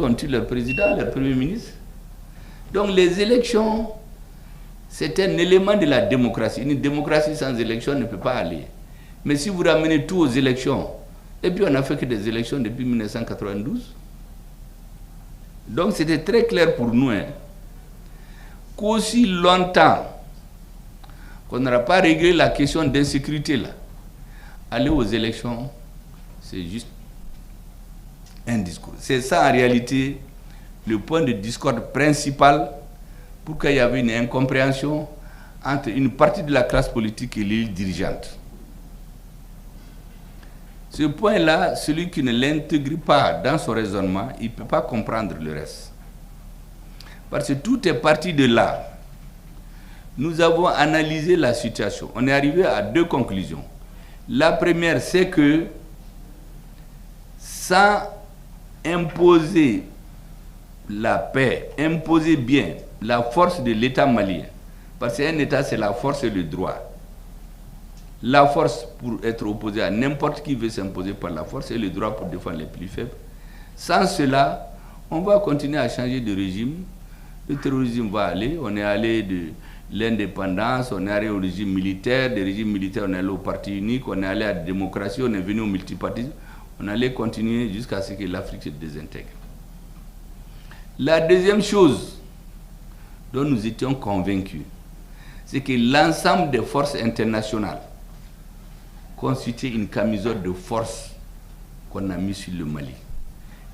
qu'on tue leur président, leur premier ministre. Donc les élections, c'est un élément de la démocratie. Une démocratie sans élection ne peut pas aller. Mais si vous ramenez tout aux élections, et puis on n'a fait que des élections depuis 1992, donc c'était très clair pour nous, qu'aussi longtemps qu'on n'aura pas réglé la question d'insécurité là, aller aux élections, c'est juste un discours. C'est ça en réalité le point de discorde principal pour qu'il y avait une incompréhension entre une partie de la classe politique et l'élite dirigeante. Ce point-là, celui qui ne l'intègre pas dans son raisonnement, il ne peut pas comprendre le reste. Parce que tout est parti de là. Nous avons analysé la situation. On est arrivé à deux conclusions. La première, c'est que sans imposer la paix, imposer bien la force de l'État malien, parce qu'un État, c'est la force et le droit. La force pour être opposé à n'importe qui veut s'imposer par la force et le droit pour défendre les plus faibles. Sans cela, on va continuer à changer de régime. Le terrorisme va aller. On est allé de l'indépendance, on est allé au régime militaire. Des régimes militaires, on est allé au parti unique, on est allé à la démocratie, on est venu au multipartisme. On allait continuer jusqu'à ce que l'Afrique se désintègre. La deuxième chose dont nous étions convaincus, c'est que l'ensemble des forces internationales constitue une camisole de force qu'on a mis sur le Mali.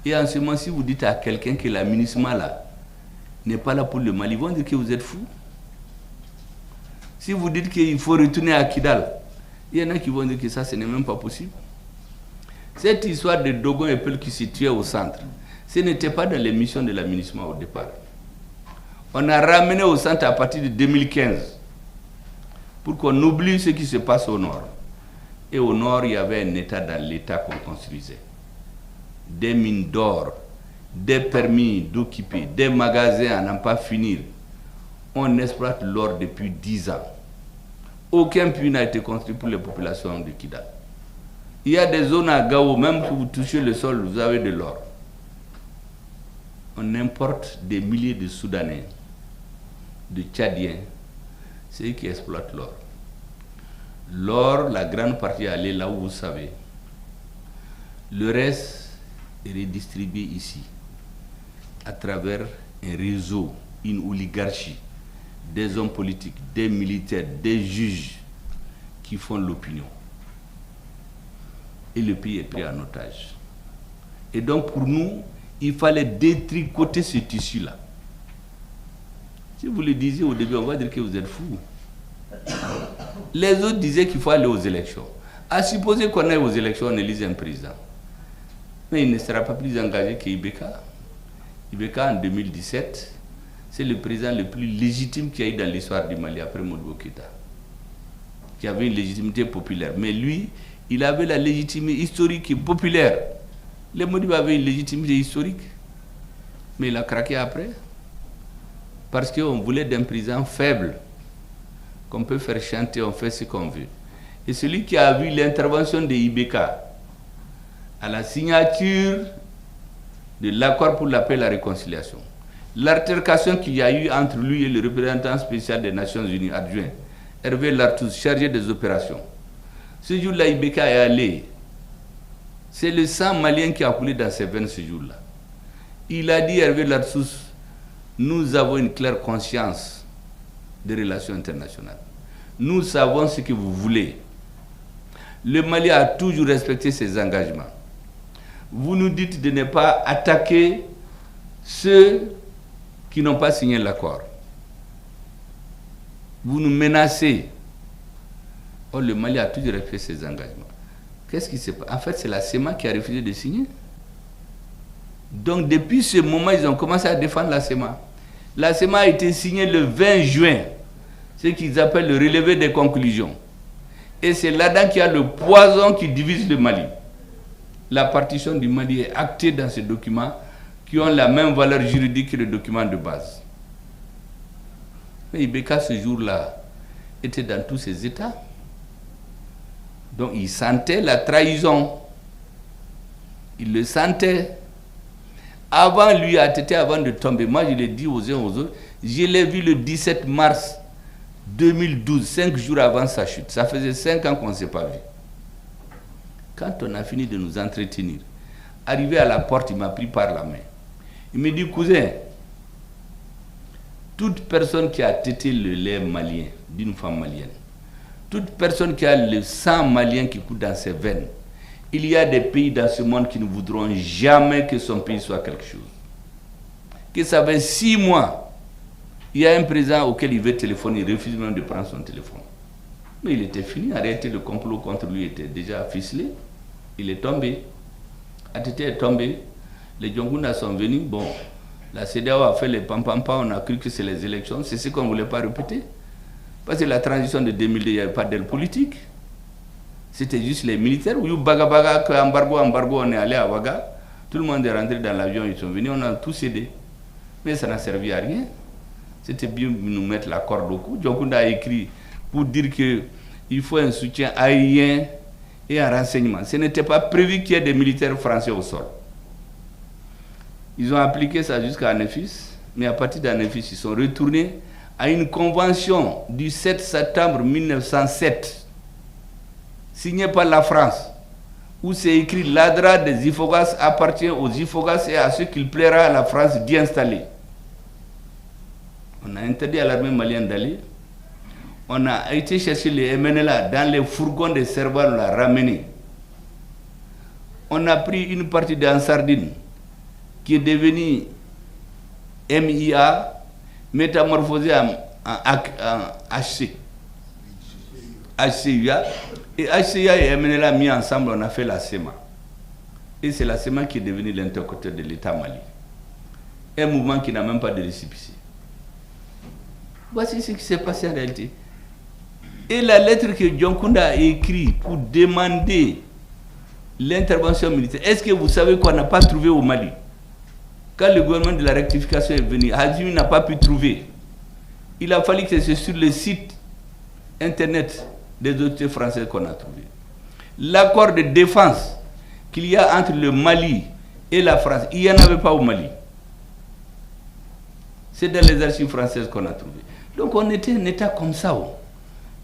Et en ce moment, si vous dites à quelqu'un que la MINUSMA là n'est pas là pour le Mali, ils vont dire que vous êtes fou. Si vous dites qu'il faut retourner à Kidal, il y en a qui vont dire que ça, ce n'est même pas possible. Cette histoire de Dogon et Peul qui se tuaient au centre, ce n'était pas dans les missions de la MINUSMA au départ. On a ramené au centre à partir de 2015 pour qu'on oublie ce qui se passe au nord. Et au nord, il y avait un État dans l'État qu'on construisait. Des mines d'or, des permis d'occuper, des magasins à n'en pas finir. On exploite l'or depuis 10 ans. Aucun puits n'a été construit pour les populations de Kidal. Il y a des zones à Gao, même si vous touchez le sol, vous avez de l'or. On importe des milliers de Soudanais, de Tchadiens, c'est eux qui exploitent l'or. L'or, la grande partie est allée là où vous savez. Le reste est redistribué ici, à travers un réseau, une oligarchie, des hommes politiques, des militaires, des juges qui font l'opinion. Et le pays est pris en otage. Et donc pour nous, il fallait détricoter ce tissu-là. Si vous le disiez au début, on va dire que vous êtes fous. Les autres disaient qu'il faut aller aux élections. À supposer qu'on aille aux élections, on élise un président. Mais il ne sera pas plus engagé qu'Ibeka. Ibeka, en 2017, c'est le président le plus légitime qu'il y a eu dans l'histoire du Mali après Modibo Keïta, qui avait une légitimité populaire. Mais lui, il avait la légitimité historique et populaire. Les Modibo avaient une légitimité historique, mais il a craqué après. Parce qu'on voulait d'un président faible, qu'on peut faire chanter, on fait ce qu'on veut. Et celui qui a vu l'intervention de Ibeka à la signature de l'accord pour la paix et la réconciliation, l'altercation qu'il y a eu entre lui et le représentant spécial des Nations Unies adjoint, Hervé Lartous, chargé des opérations. Ce jour-là, Ibeka est allé. C'est le sang malien qui a coulé dans ses veines ce jour-là. Il a dit, Hervé Lartous, nous avons une claire conscience des relations internationales. Nous savons ce que vous voulez. Le Mali a toujours respecté ses engagements. Vous nous dites de ne pas attaquer ceux qui n'ont pas signé l'accord. Vous nous menacez. Or, le Mali a toujours respecté ses engagements. Qu'est-ce qui se passe? En fait, c'est la SEMA qui a refusé de signer. Donc, depuis ce moment, ils ont commencé à défendre la SEMA. La SEMA a été signée le 20 juin, ce qu'ils appellent le relevé des conclusions. Et c'est là-dedans qu'il y a le poison qui divise le Mali. La partition du Mali est actée dans ces documents qui ont la même valeur juridique que les documents de base. Mais Ibeka, ce jour-là, était dans tous ses états. Donc, il sentait la trahison. Il le sentait. avant lui, avant de tomber, moi je l'ai dit aux uns aux autres, je l'ai vu le 17 mars 2012, 5 jours avant sa chute. Ça faisait 5 ans qu'on ne s'est pas vu. Quand on a fini de nous entretenir, arrivé à la porte, il m'a pris par la main. Il me dit, cousin, toute personne qui a tété le lait malien, d'une femme malienne, toute personne qui a le sang malien qui coule dans ses veines, il y a des pays dans ce monde qui ne voudront jamais que son pays soit quelque chose. Que ça fait 6 mois, il y a un président auquel il veut téléphoner, il refuse même de prendre son téléphone. Mais il était fini, en réalité le complot contre lui était déjà ficelé, il est tombé. Atété est tombé, les Djonguna sont venus, bon, la CEDEAO a fait les pam-pam-pam, on a cru que c'est les élections, c'est ce qu'on ne voulait pas répéter. Parce que la transition de 2002, il n'y avait pas d'aile politique. C'était juste les militaires. Ou baga baga, embargo, on est allé à Ouaga. Tout le monde est rentré dans l'avion, ils sont venus, on a tous aidé. Mais ça n'a servi à rien. C'était bien de nous mettre la corde au cou. Djonguna a écrit pour dire qu'il faut un soutien aérien et un renseignement. Ce n'était pas prévu qu'il y ait des militaires français au sol. Ils ont appliqué ça jusqu'à Anefis, mais à partir d'Anefis, ils sont retournés à une convention du 7 septembre 1907, signée par la France, où c'est écrit « L'ADRA des Ifogas appartient aux Ifogas et à ceux qu'il plaira à la France d'y installer ». On a interdit à l'armée malienne d'aller. On a été chercher les MNLA dans les fourgons des servants, on l'a ramené. On a pris une partie d'Ansardine qui est devenue MIA, métamorphosée en HCIA. Et HCIA et MNLA mis ensemble, on a fait la SEMA. Et c'est la SEMA qui est devenue l'interlocuteur de l'État Mali. Un mouvement qui n'a même pas de récépissé. Voici ce qui s'est passé en réalité. Et la lettre que Djonkunda a écrite pour demander l'intervention militaire, est-ce que vous savez qu'on n'a pas trouvé au Mali? Quand le gouvernement de la rectification est venu, Hazimi n'a pas pu trouver. Il a fallu que c'est sur le site internet des autorités françaises qu'on a trouvé. L'accord de défense qu'il y a entre le Mali et la France, il n'y en avait pas au Mali. C'est dans les archives françaises qu'on a trouvé. Donc on était un État comme ça.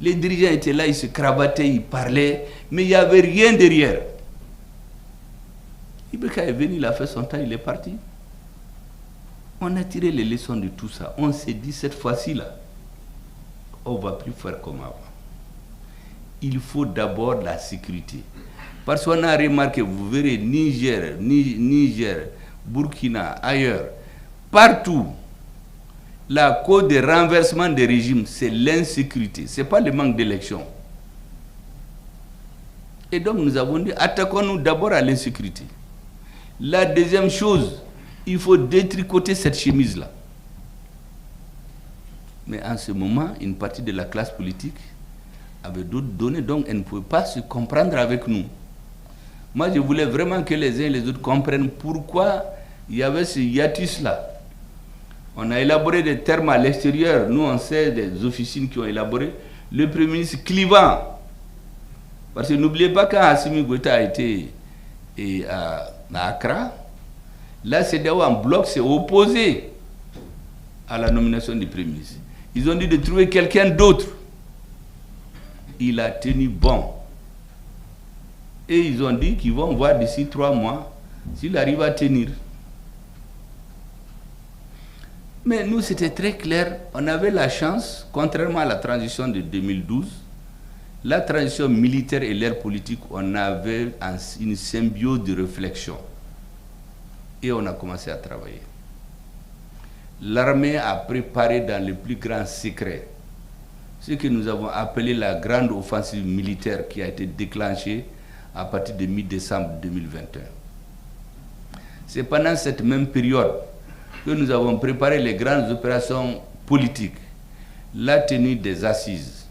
Les dirigeants étaient là, ils se cravataient, ils parlaient, mais il n'y avait rien derrière. Ibeka est venu, il a fait son temps, il est parti. On a tiré les leçons de tout ça. On s'est dit, cette fois-ci, là, on ne va plus faire comme avant. Il faut d'abord la sécurité. Parce qu'on a remarqué, vous verrez, Niger, Burkina, ailleurs, partout, la cause des renversements des régimes, c'est l'insécurité. Ce n'est pas le manque d'élection. Et donc nous avons dit, attaquons-nous d'abord à l'insécurité. La deuxième chose, il faut détricoter cette chemise-là. Mais en ce moment, une partie de la classe politique avait d'autres données, donc elle ne pouvait pas se comprendre avec nous. Moi, je voulais vraiment que les uns et les autres comprennent pourquoi il y avait ce hiatus-là. On a élaboré des termes à l'extérieur. Nous, on sait des officines qui ont élaboré. Le Premier ministre clivant. Parce que n'oubliez pas quand Assimi Goïta a été à Accra, la CEDEAO en bloc s'est opposé à la nomination du Premier ministre. Ils ont dit de trouver quelqu'un d'autre. Il a tenu bon. Et ils ont dit qu'ils vont voir d'ici 3 mois s'il arrive à tenir. Mais nous, c'était très clair. On avait la chance, contrairement à la transition de 2012, la transition militaire et l'ère politique, on avait une symbiose de réflexion. Et on a commencé à travailler. L'armée a préparé dans le plus grand secret ce que nous avons appelé la grande offensive militaire qui a été déclenchée à partir de mi-décembre 2021. C'est pendant cette même période que nous avons préparé les grandes opérations politiques, la tenue des assises.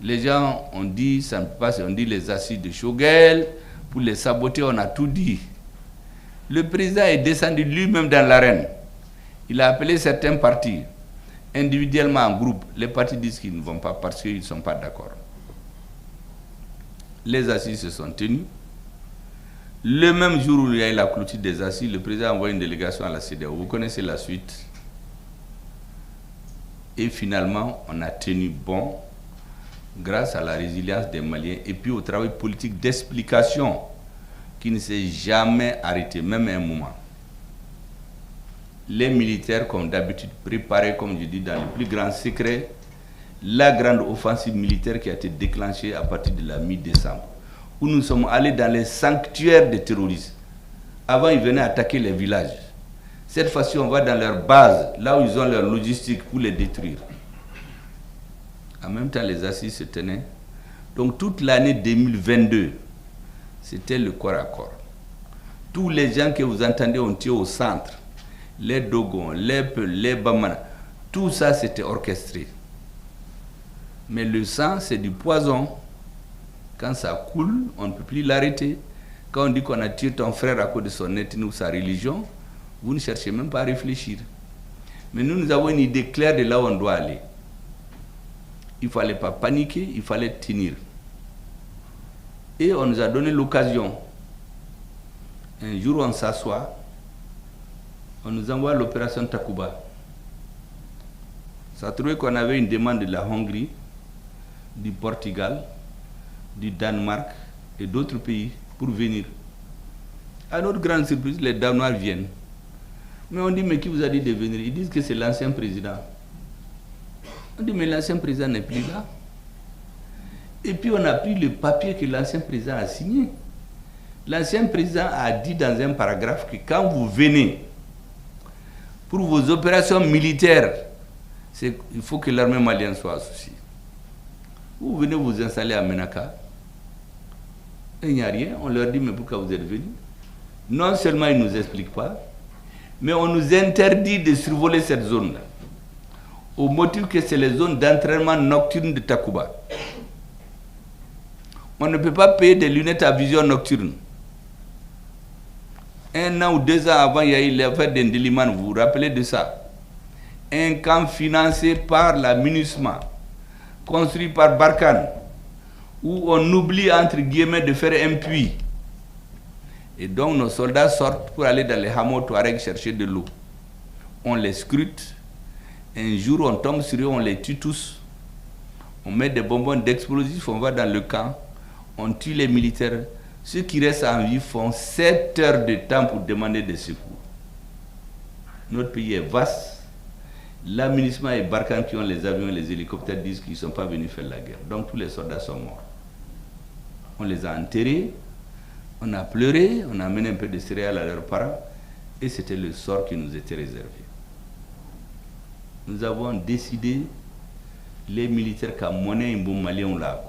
Les gens ont dit, ça ne peut pas, on dit les assises de Choguel, pour les saboter, on a tout dit. Le président est descendu lui-même dans l'arène. Il a appelé certains partis, individuellement en groupe. Les partis disent qu'ils ne vont pas parce qu'ils ne sont pas d'accord. Les assises se sont tenues. Le même jour où il y a eu la clôture des assises, le président a envoyé une délégation à la CEDEAO. Vous connaissez la suite. Et finalement, on a tenu bon grâce à la résilience des Maliens et puis au travail politique d'explication qui ne s'est jamais arrêté, même à un moment. Les militaires, comme d'habitude, préparaient, comme je dis, dans le plus grand secret, la grande offensive militaire qui a été déclenchée à partir de la mi-décembre, où nous sommes allés dans les sanctuaires des terroristes. Avant, ils venaient attaquer les villages. Cette fois-ci, on va dans leur base, là où ils ont leur logistique pour les détruire. En même temps, les assises se tenaient. Donc, toute l'année 2022, c'était le corps à corps. Tous les gens que vous entendez, on tient au centre. Les Dogons, les Peuls, les Bamana, tout ça, c'était orchestré. Mais le sang, c'est du poison. Quand ça coule, on ne peut plus l'arrêter. Quand on dit qu'on a tué ton frère à cause de son ethnie ou sa religion, vous ne cherchez même pas à réfléchir. Mais nous avons une idée claire de là où on doit aller. Il ne fallait pas paniquer, il fallait tenir. Et on nous a donné l'occasion. Un jour, on s'assoit, on nous envoie l'opération Takuba. Ça a trouvé qu'on avait une demande de la Hongrie, du Portugal, du Danemark et d'autres pays pour venir. À notre grande surprise, les Danois viennent. Mais on dit, mais qui vous a dit de venir? Ils disent que c'est l'ancien président. On dit, mais l'ancien président n'est plus là. Et puis on a pris le papier que l'ancien président a signé. L'ancien président a dit dans un paragraphe que quand vous venez pour vos opérations militaires, il faut que l'armée malienne soit associée. Vous venez vous installer à Menaka, et il n'y a rien, on leur dit, mais pourquoi vous êtes venus? Non seulement ils ne nous expliquent pas, mais on nous interdit de survoler cette zone-là, au motif que c'est les zones d'entraînement nocturne de Takuba. On ne peut pas payer des lunettes à vision nocturne. 1 an ou 2 ans avant, il y a eu l'affaire d'Endeliman, vous vous rappelez de ça? Un camp financé par la MINUSMA, construit par Barkhane, où on oublie, entre guillemets, de faire un puits. Et donc nos soldats sortent pour aller dans les hameaux Touareg chercher de l'eau. On les scrute. Un jour, on tombe sur eux, on les tue tous. On met des bonbons d'explosifs, on va dans le camp. On tue les militaires. Ceux qui restent en vie font 7 heures de temps pour demander des secours. Notre pays est vaste. L'aménagement et Barkhane qui ont les avions et les hélicoptères disent qu'ils ne sont pas venus faire la guerre. Donc tous les soldats sont morts. On les a enterrés, on a pleuré, on a amené un peu de céréales à leurs parents et c'était le sort qui nous était réservé. Nous avons décidé, les militaires, qu'à monnaie un bon malien là.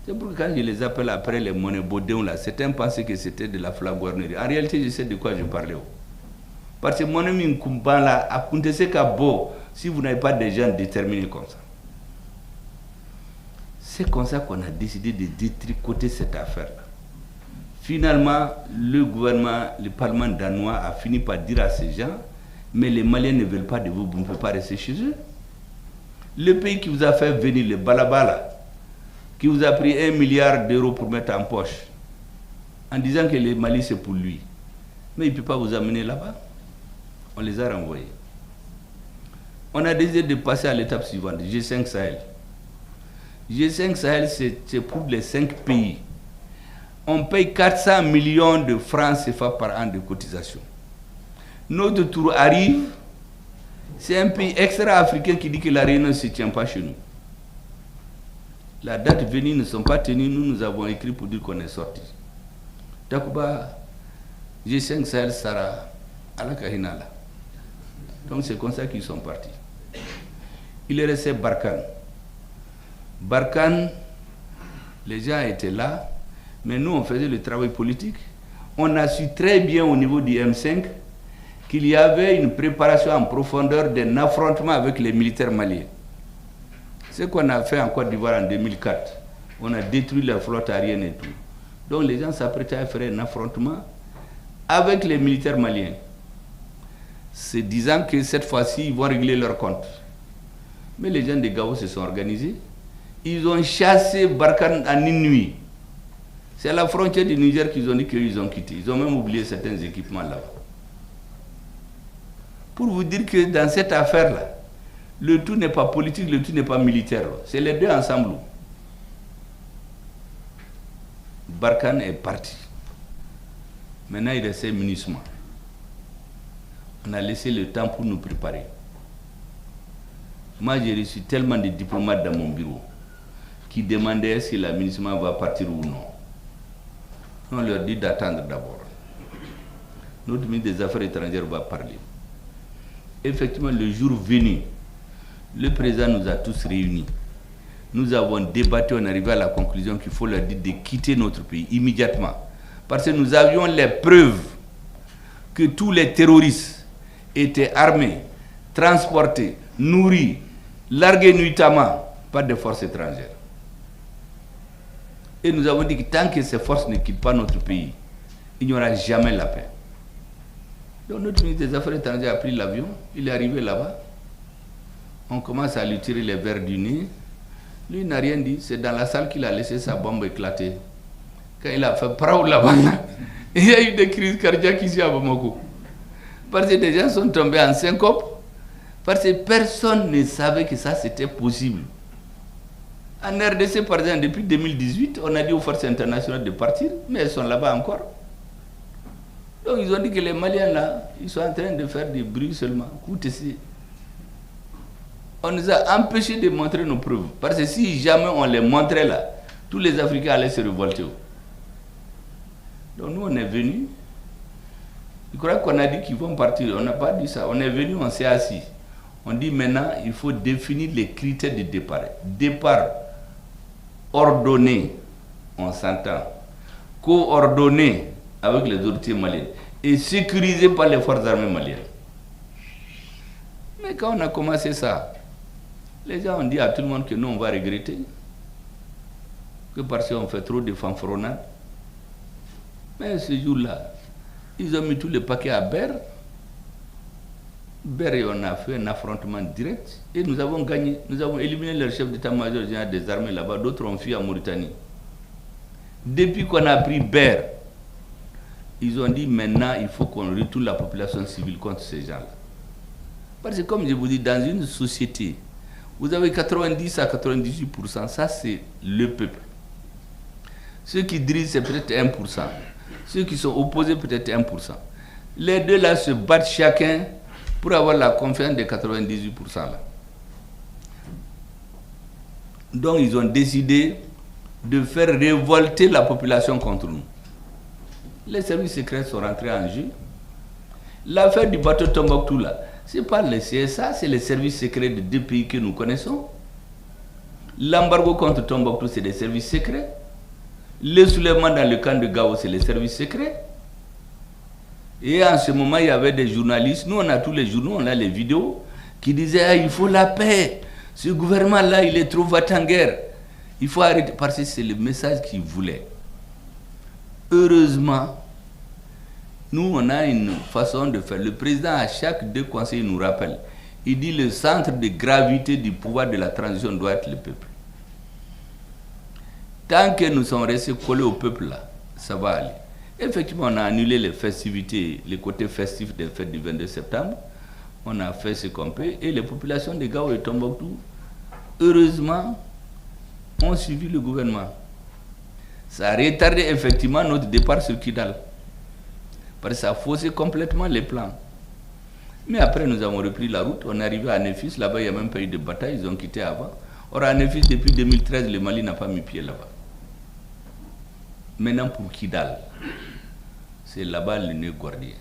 C'est pourquoi quand je les appelle après les monnaies baudins là, certains pensaient que c'était de la flagornerie. En réalité, je sais de quoi je parlais. Parce que monnaie minkumban là, à Kuntese Kabo, si vous n'avez pas des gens déterminés comme ça. C'est comme ça qu'on a décidé de détricoter cette affaire-là. Finalement, le gouvernement, le Parlement danois a fini par dire à ces gens, mais les Maliens ne veulent pas de vous, vous ne pouvez pas rester chez eux. Le pays qui vous a fait venir, le Balabala, qui vous a pris 1 milliard d'euros pour mettre en poche, en disant que le Mali c'est pour lui. Mais il ne peut pas vous amener là-bas. On les a renvoyés. On a décidé de passer à l'étape suivante, G5 Sahel. G5 Sahel, c'est pour les 5 pays. On paye 400 millions de francs CFA par an de cotisation. Notre tour arrive, c'est un pays extra-africain qui dit que la réunion ne se tient pas chez nous. La date venue ne sont pas tenues, nous avons écrit pour dire qu'on est sorti. Takuba, G5 Sahel Sara, à la Kahinala. Donc c'est comme ça qu'ils sont partis. Il est resté Barkhane. Barkhane, les gens étaient là, mais nous on faisait le travail politique. On a su très bien au niveau du M5 qu'il y avait une préparation en profondeur d'un affrontement avec les militaires maliens. Ce qu'on a fait en Côte d'Ivoire en 2004, on a détruit la flotte aérienne et tout. Donc les gens s'apprêtaient à faire un affrontement avec les militaires maliens, se disant que cette fois-ci, ils vont régler leur compte. Mais les gens de Gao se sont organisés. Ils ont chassé Barkhane en une nuit. C'est à la frontière du Niger qu'ils ont dit qu'ils ont quitté. Ils ont même oublié certains équipements là-bas. Pour vous dire que dans cette affaire-là, le tout n'est pas politique, le tout n'est pas militaire. C'est les deux ensemble. Barkhane est parti. Maintenant, il reste munissement. On a laissé le temps pour nous préparer. Moi, j'ai reçu tellement de diplomates dans mon bureau qui demandaient si le munissement va partir ou non. On leur dit d'attendre d'abord. Notre ministre des Affaires étrangères va parler. Effectivement, le jour venu, le président nous a tous réunis. Nous avons débattu, on est arrivé à la conclusion qu'il faut leur dire de quitter notre pays immédiatement. Parce que nous avions les preuves que tous les terroristes étaient armés, transportés, nourris, largués nuitamment par des forces étrangères. Et nous avons dit que tant que ces forces ne quittent pas notre pays, il n'y aura jamais la paix. Donc notre ministre des Affaires étrangères a pris l'avion, il est arrivé là-bas. On commence à lui tirer les verres du nez. Lui n'a rien dit, c'est dans la salle qu'il a laissé sa bombe éclater. Quand il a fait prao là-bas, il y a eu des crises cardiaques ici à Bamako. Parce que des gens sont tombés en syncope, parce que personne ne savait que ça c'était possible. En RDC, par exemple, depuis 2018, on a dit aux forces internationales de partir, mais elles sont là-bas encore. Donc ils ont dit que les Maliens là, ils sont en train de faire des bruits seulement. Écoutez, on nous a empêchés de montrer nos preuves. Parce que si jamais on les montrait là, tous les Africains allaient se révolter. Donc nous on est venus. Je crois qu'on a dit qu'ils vont partir. On n'a pas dit ça. On est venu, on s'est assis. On dit maintenant, il faut définir les critères de départ. Départ ordonné, on s'entend. Coordonné avec les autorités maliennes. Et sécurisé par les forces armées maliennes. Mais quand on a commencé ça, les gens ont dit à tout le monde que nous on va regretter. Que parce qu'on fait trop de fanfaronnades. Mais ce jour-là, ils ont mis tous les paquets à Ber. Ber et on a fait un affrontement direct. Et nous avons gagné. Nous avons éliminé le chef d'état-major général des armées là-bas. D'autres ont fui en Mauritanie. Depuis qu'on a pris Ber, ils ont dit maintenant il faut qu'on retourne la population civile contre ces gens-là. Parce que comme je vous dis, dans une société, vous avez 90 à 98%, ça c'est le peuple. Ceux qui dirigent c'est peut-être 1%. Ceux qui sont opposés peut-être 1%. Les deux là se battent chacun pour avoir la confiance des 98% là. Donc ils ont décidé de faire révolter la population contre nous. Les services secrets sont rentrés en jeu. L'affaire du bateau Tombouctou là, ce n'est pas le CSA, c'est les services secrets de deux pays que nous connaissons. L'embargo contre Tombouctou, c'est des services secrets. Le soulèvement dans le camp de Gao, c'est les services secrets. Et en ce moment, il y avait des journalistes, nous on a tous les journaux, on a les vidéos, qui disaient ah, il faut la paix. Ce gouvernement-là, il est trop va-t-en-guerre. Il faut arrêter, parce que c'est le message qu'ils voulaient. Heureusement, nous, on a une façon de faire. Le président, à chaque deux conseils, nous rappelle. Il dit le centre de gravité du pouvoir de la transition doit être le peuple. Tant que nous sommes restés collés au peuple, là, ça va aller. Effectivement, on a annulé les festivités, les côtés festifs des fêtes du 22 septembre. On a fait ce qu'on peut. Et les populations de Gao et Tombouctou, heureusement, ont suivi le gouvernement. Ça a retardé effectivement notre départ sur Kidal. Parce que ça a faussé complètement les plans. Mais après, nous avons repris la route. On est arrivé à Néfis. Là-bas, il n'y a même pas eu de bataille. Ils ont quitté avant. Or, à Néfis, depuis 2013, le Mali n'a pas mis pied là-bas. Maintenant, pour Kidal, c'est là-bas le nœud gordien.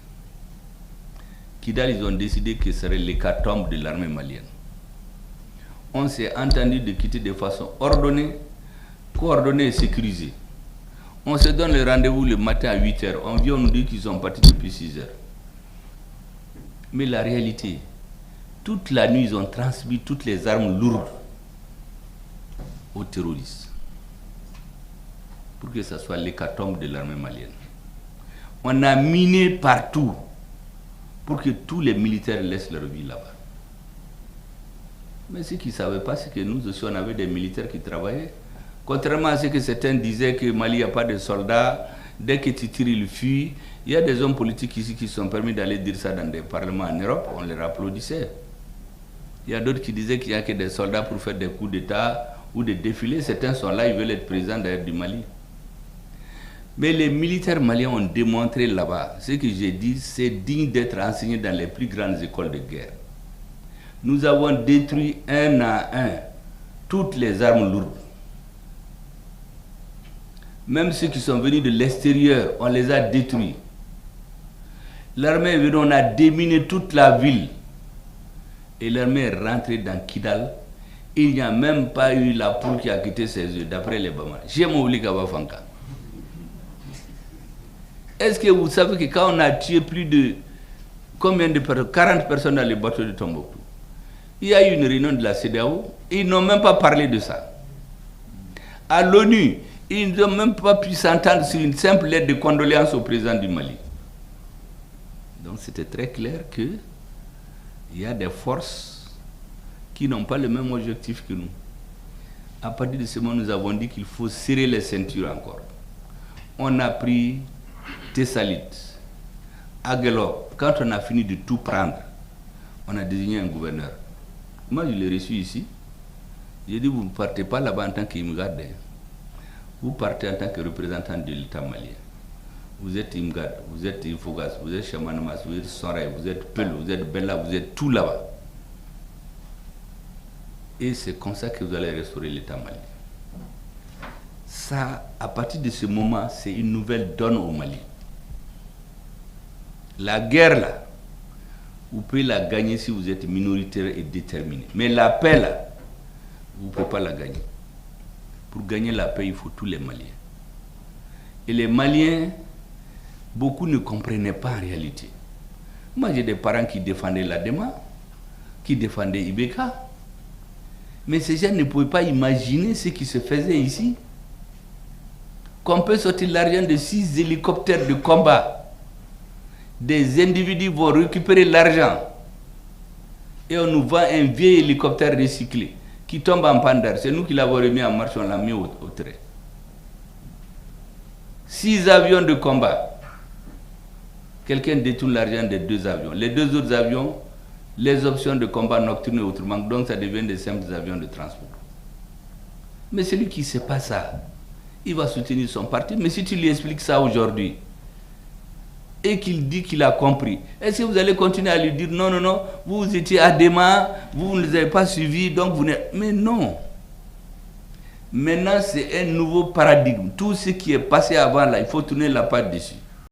Kidal, ils ont décidé que ce serait l'hécatombe de l'armée malienne. On s'est entendu de quitter de façon ordonnée, coordonnée et sécurisée. On se donne le rendez-vous le matin à 8 h. On vient, on nous dit qu'ils sont partis depuis 6 h. Mais la réalité, toute la nuit, ils ont transmis toutes les armes lourdes aux terroristes. Pour que ce soit l'hécatombe de l'armée malienne. On a miné partout pour que tous les militaires laissent leur vie là-bas. Mais ce qu'ils ne savaient pas, c'est que nous aussi, on avait des militaires qui travaillaient. Contrairement à ce que certains disaient que Mali, il n'y a pas de soldats, dès que tu tires, ils fuient. Il y a des hommes politiques ici qui se sont permis d'aller dire ça dans des parlements en Europe, on les applaudissait. Il y a d'autres qui disaient qu'il n'y a que des soldats pour faire des coups d'État ou des défilés. Certains sont là, ils veulent être présidents d'ailleurs du Mali. Mais les militaires maliens ont démontré là-bas, ce que j'ai dit, c'est digne d'être enseigné dans les plus grandes écoles de guerre. Nous avons détruit un à un toutes les armes lourdes. Même ceux qui sont venus de l'extérieur, on les a détruits. L'armée est venue, on a déminé toute la ville. Et l'armée est rentrée dans Kidal. Il n'y a même pas eu la poule qui a quitté ses yeux, d'après les Bama. J'ai mon Fanka. Est-ce que vous savez que quand on a tué plus de combien de personnes, 40 personnes dans les bateaux de Tombouctou, il y a eu une réunion de la CEDEAO, ils n'ont même pas parlé de ça. À l'ONU, ils n'ont même pas pu s'entendre sur une simple lettre de condoléances au président du Mali. Donc c'était très clair qu'il y a des forces qui n'ont pas le même objectif que nous. À partir de ce moment, nous avons dit qu'il faut serrer les ceintures encore. On a pris Tessalit, Aguelop. Quand on a fini de tout prendre, on a désigné un gouverneur. Moi, je l'ai reçu ici. J'ai dit, vous ne partez pas là-bas en tant qu'Imgad. Vous partez en tant que représentant de l'État malien. Vous êtes Imgad, vous êtes Infogas, vous êtes Chamanamas, vous êtes Soray, vous êtes Pel, vous êtes Bella, vous êtes tout là-bas. Et c'est comme ça que vous allez restaurer l'État malien. Ça, à partir de ce moment, c'est une nouvelle donne au Mali. La guerre, là, vous pouvez la gagner si vous êtes minoritaire et déterminé. Mais la paix, là, vous ne pouvez pas la gagner. Pour gagner la paix, il faut tous les Maliens. Et les Maliens, beaucoup ne comprenaient pas en réalité. Moi, j'ai des parents qui défendaient l'ADEMA, qui défendaient Ibeka. Mais ces gens ne pouvaient pas imaginer ce qui se faisait ici. Qu'on peut sortir l'argent de 6 hélicoptères de combat. Des individus vont récupérer l'argent. Et on nous vend un vieil hélicoptère recyclé qui tombe en panne d'air. C'est nous qui l'avons remis en marche, on l'a mis au trait. 6 avions de combat. Quelqu'un détourne l'argent des 2 avions. Les 2 autres avions, les options de combat nocturne et autrement. Donc ça devient des simples avions de transport. Mais celui qui ne sait pas ça, il va soutenir son parti. Mais si tu lui expliques ça aujourd'hui, et qu'il dit qu'il a compris, est-ce que vous allez continuer à lui dire non, non, non, vous étiez à Déma, vous ne les avez pas suivis, donc vous n'êtes... Mais non. Maintenant, c'est un nouveau paradigme. Tout ce qui est passé avant là, il faut tourner la page dessus.